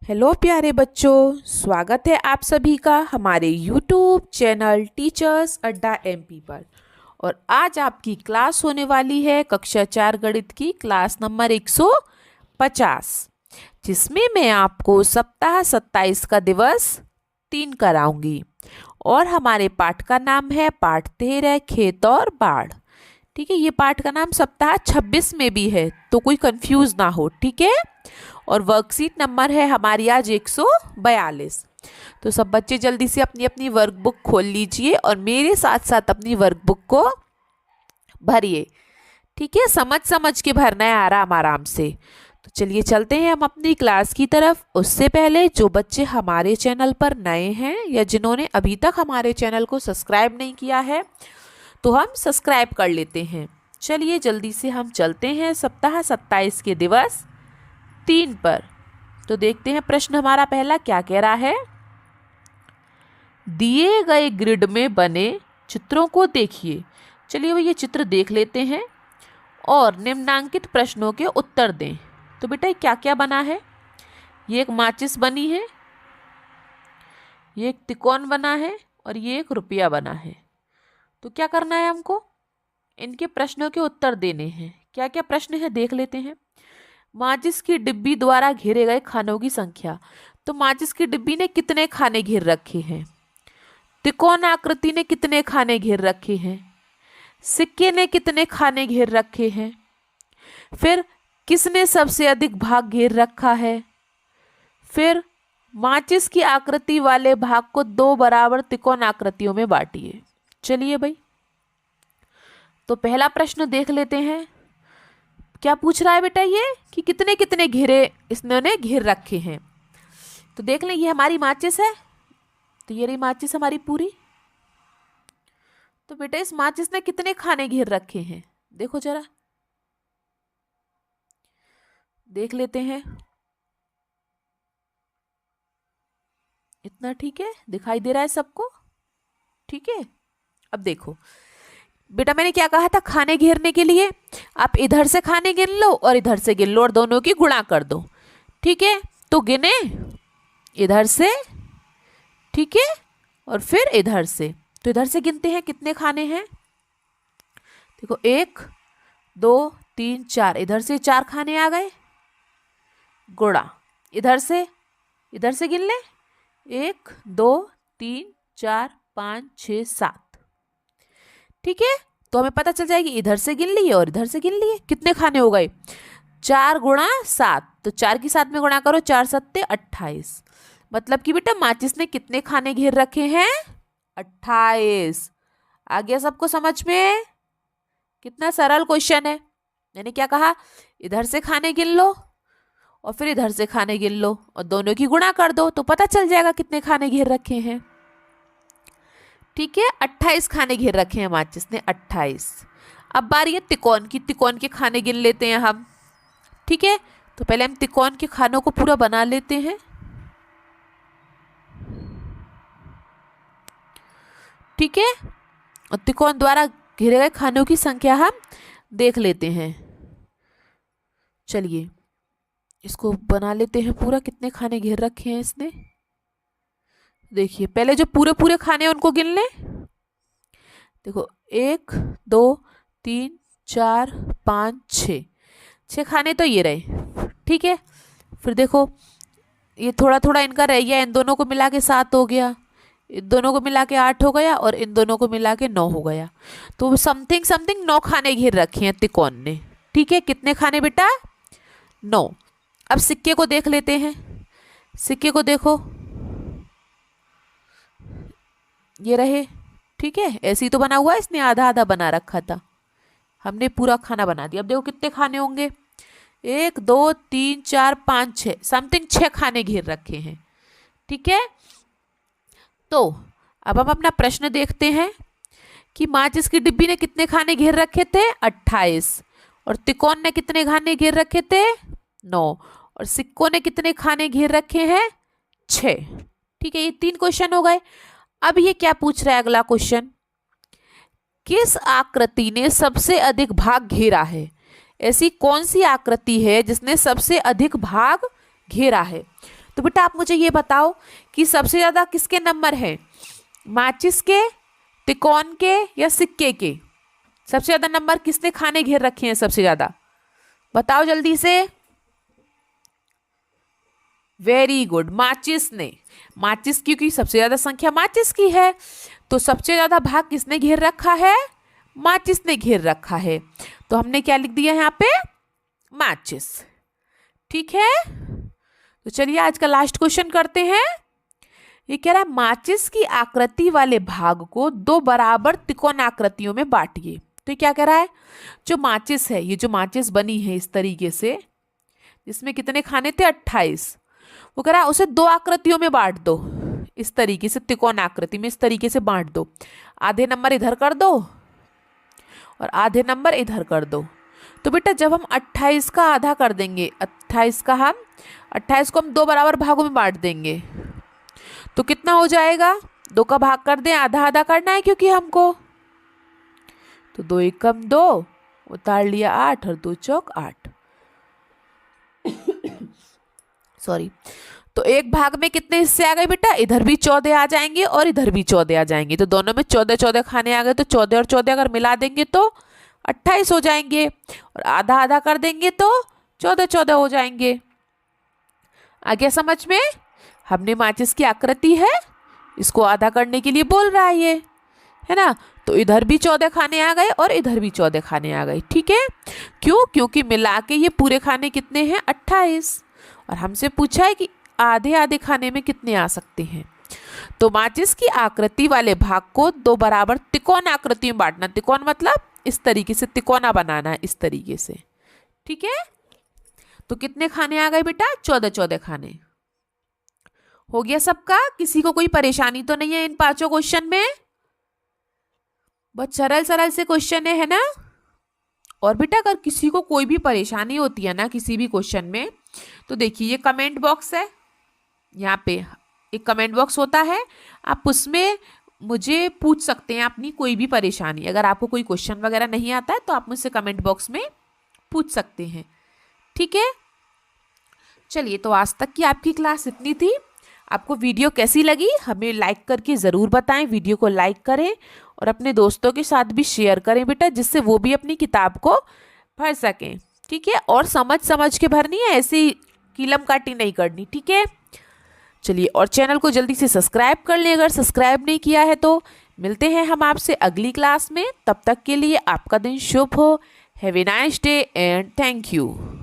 Hello प्यारे बच्चों, स्वागत है आप सभी का हमारे यूट्यूब चैनल टीचर्स अड्डा एमपी पर। और आज आपकी क्लास होने वाली है कक्षा 4 गणित की क्लास नंबर 150, जिसमें मैं आपको सप्ताह 27 का दिवस 3 कराऊंगी। और हमारे पाठ का नाम है पाठ 13 खेत और बाढ़। ठीक है, ये पाठ का नाम सप्ताह 26 में भी है, तो कोई कंफ्यूज ना हो। ठीक है, और वर्कशीट नंबर है हमारी आज 142। तो सब बच्चे जल्दी से अपनी अपनी वर्कबुक खोल लीजिए और मेरे साथ साथ अपनी वर्कबुक को भरिए। ठीक है, समझ समझ के भरना है, आराम आराम से। तो चलिए चलते हैं हम अपनी क्लास की तरफ। उससे पहले जो बच्चे हमारे चैनल पर नए हैं या जिन्होंने अभी तक हमारे चैनल को सब्सक्राइब नहीं किया है, तो हम सब्सक्राइब कर लेते हैं। चलिए जल्दी से हम चलते हैं सप्ताह 27 के दिवस 3 पर। तो देखते हैं प्रश्न हमारा पहला क्या कह रहा है। दिए गए ग्रिड में बने चित्रों को देखिए। चलिए ये चित्र देख लेते हैं और निम्नांकित प्रश्नों के उत्तर दें। तो बेटा क्या क्या बना है? ये एक माचिस बनी है, ये एक तिकोन बना है और ये एक रुपया बना है। तो क्या करना है हमको? इनके प्रश्नों के उत्तर देने हैं। क्या क्या प्रश्न है देख लेते हैं। माचिस की डिब्बी द्वारा घेरे गए खानों की संख्या। तो माचिस की डिब्बी ने कितने खाने घेर रखे हैं? त्रिकोण आकृति ने कितने खाने घेर रखे हैं? सिक्के ने कितने खाने घेर रखे हैं? फिर किसने सबसे अधिक भाग घेर रखा है? फिर माचिस की आकृति वाले भाग को 2 बराबर त्रिकोण आकृतियों में बांटिए। चलिए भाई, तो पहला प्रश्न देख लेते हैं। क्या पूछ रहा है बेटा ये कि कितने कितने घेरे इसने घेर रखे हैं। तो देख लें, ये हमारी माचिस है, तो ये रही माचिस हमारी पूरी। तो बेटा इस माचिस ने कितने खाने घेर रखे हैं? देखो जरा, देख लेते हैं। इतना ठीक है, दिखाई दे रहा है सबको? ठीक है, अब देखो बेटा, मैंने क्या कहा था खाने घेरने के लिए? आप इधर से खाने गिन लो और इधर से गिन लो और दोनों की गुणा कर दो। ठीक है, तो गिने इधर से, ठीक है, और फिर इधर से। तो इधर से गिनते हैं कितने खाने हैं। देखो 1 2 3 4, इधर से 4 खाने आ गए। गुणा इधर से गिन ले, 1 2 3 4 5 6 7। ठीक है, तो हमें पता चल जाएगी इधर से गिन लिए और इधर से गिन लिए कितने खाने हो गए। 4 गुणा 7, तो 4 की 7 में गुणा करो, 4 सत्ते 28। मतलब कि बेटा माचिस ने कितने खाने घेर रखे हैं? 28। आ गया सबको समझ में? कितना सरल क्वेश्चन है। मैंने क्या कहा? इधर से खाने गिन लो और फिर इधर से खाने गिन लो और दोनों की गुणा कर दो, तो पता चल जाएगा कितने खाने घेर रखे हैं। ठीक है, 28 खाने घेर रखे हैं माचिस ने, 28। अब बारी है तिकोन की। तिकोन के खाने गिन लेते हैं हम। ठीक है, तो पहले हम तिकोन के खानों को पूरा बना लेते हैं। ठीक है, और त्रिकोण द्वारा घेरे गए खानों की संख्या हम देख लेते हैं। चलिए इसको बना लेते हैं पूरा, कितने खाने घेर रखे हैं इसने। देखिए पहले जो पूरे पूरे खाने हैं उनको गिन लें। देखो 1 2 3 4 5 6 खाने तो ये रहे। ठीक है, फिर देखो ये थोड़ा थोड़ा इनका रह गया, इन दोनों को मिला के 7 हो गया, इन दोनों को मिला के 8 हो गया और इन दोनों को मिला के 9 हो गया। तो समथिंग समथिंग 9 खाने घेर रखे हैं त्रिकोण ने। ठीक है, कितने खाने बेटा? 9। अब सिक्के को देख लेते हैं। सिक्के को देखो, ये रहे। ठीक है, ऐसे ही तो बना हुआ है, इसने आधा आधा बना रखा था, हमने पूरा खाना बना दिया। अब देखो कितने खाने होंगे। 1 2 3 4 5 6, समथिंग 6 खाने घेर रखे हैं। ठीक है, तो अब हम अपना प्रश्न देखते हैं कि माचिस की डिब्बी ने कितने खाने घेर रखे थे? 28। और त्रिकोण ने कितने खाने घेर रखे थे? 9। और सिक्कों ने कितने खाने घेर रखे हैं? 6। ठीक है, ये 3 क्वेश्चन हो गए। अब ये क्या पूछ रहा है अगला क्वेश्चन? किस आकृति ने सबसे अधिक भाग घेरा है? ऐसी कौन सी आकृति है जिसने सबसे अधिक भाग घेरा है? तो बेटा आप मुझे ये बताओ कि सबसे ज्यादा किसके नंबर हैं, माचिस के, तिकोन के या सिक्के के? सबसे ज्यादा नंबर किसने खाने घेर रखे हैं सबसे ज्यादा? बताओ जल्दी से। वेरी गुड, माचिस ने। माचिस क्योंकि सबसे ज्यादा संख्या माचिस की है, तो सबसे ज्यादा भाग किसने घेर रखा है? माचिस ने घेर रखा है। तो हमने क्या लिख दिया यहाँ पे? माचिस। ठीक है, तो चलिए आज का लास्ट क्वेश्चन करते हैं। ये कह रहा है माचिस की आकृति वाले भाग को दो बराबर त्रिकोण आकृतियों में बांटिए। तो ये क्या कह रहा है, जो माचिस है, ये जो माचिस बनी है इस तरीके से, इसमें कितने खाने थे? 28। वो कह रहा है उसे दो आकृतियों में बांट दो, इस तरीके से त्रिकोण आकृति में इस तरीके से बांट दो। आधे नंबर इधर कर दो और आधे नंबर इधर कर दो। तो बेटा जब हम 28 का आधा कर देंगे, 28 को हम दो बराबर भागों में बांट देंगे, तो कितना हो जाएगा? 2 का भाग कर दें, आधा आधा करना है क्योंकि हमको, तो 2 एकम 2, उतार लिया 8 और 2 चौक 8। सॉरी, तो एक भाग में कितने हिस्से आ गए बेटा? इधर भी 14 आ जाएंगे और इधर भी 14 आ जाएंगे, तो दोनों में 14 खाने आ गए। तो 14 और 14 अगर मिला देंगे तो 28 हो जाएंगे, और आधा आधा कर देंगे तो 14 हो जाएंगे। आ गया समझ में? हमने माचिस की आकृति है, इसको आधा करने के लिए बोल रहा है ये, है ना? तो इधर भी 14 खाने आ गए और इधर भी 14 खाने आ गए। ठीक है, क्यों? क्योंकि मिला के ये पूरे खाने कितने हैं? 28। और हमसे पूछा है कि आधे आधे खाने में कितने आ सकते हैं। तो माचिस की आकृति वाले भाग को दो बराबर त्रिकोण आकृति में बांटना। त्रिकोण मतलब इस तरीके से तिकोना बनाना है, इस तरीके से। ठीक है, तो कितने खाने आ गए बेटा? 14 खाने। हो गया सबका? किसी को कोई परेशानी तो नहीं है इन 5 क्वेश्चन में? बहुत सरल सरल से क्वेश्चन है ना? और बेटा अगर किसी को कोई भी परेशानी होती है ना किसी भी क्वेश्चन में, तो देखिए ये कमेंट बॉक्स है, यहाँ पे एक कमेंट बॉक्स होता है, आप उसमें मुझे पूछ सकते हैं अपनी कोई भी परेशानी। अगर आपको कोई क्वेश्चन वगैरह नहीं आता है तो आप मुझसे कमेंट बॉक्स में पूछ सकते हैं। ठीक है, चलिए तो आज तक की आपकी क्लास इतनी थी। आपको वीडियो कैसी लगी हमें लाइक करके ज़रूर बताएं। वीडियो को लाइक करें और अपने दोस्तों के साथ भी शेयर करें बेटा, जिससे वो भी अपनी किताब को पढ़ सकें। ठीक है, और समझ समझ के भरनी है, ऐसी कीलम काटी नहीं करनी। ठीक है, चलिए, और चैनल को जल्दी से सब्सक्राइब कर लें अगर सब्सक्राइब नहीं किया है तो। मिलते हैं हम आपसे अगली क्लास में, तब तक के लिए आपका दिन शुभ हो। Have a nice day and thank you.